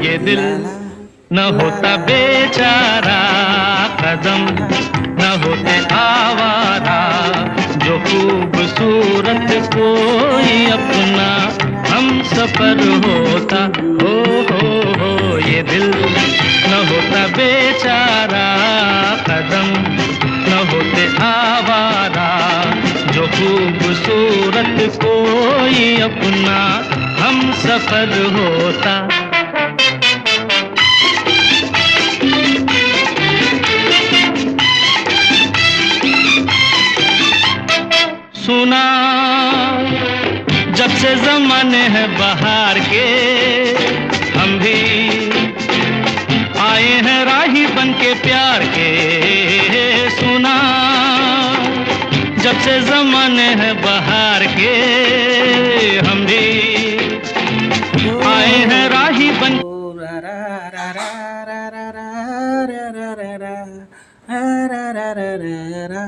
ये दिल न होता बेचारा, कदम न होते आवारा, जो खूबसूरत कोई अपना हम सफर होता। हो ये दिल न होता बेचारा, कदम न होते आवारा, जो खूबसूरत कोई अपना हम सफर होता। सुना जब से ज़माने हैं बहार के, हम भी आए हैं राही बन के प्यार के। सुना जब से ज़माने हैं बहार के, हम भी आए हैं राही बन। रा रा रा रा रा रा रा रा रा रा रा रा रा रा रा रा।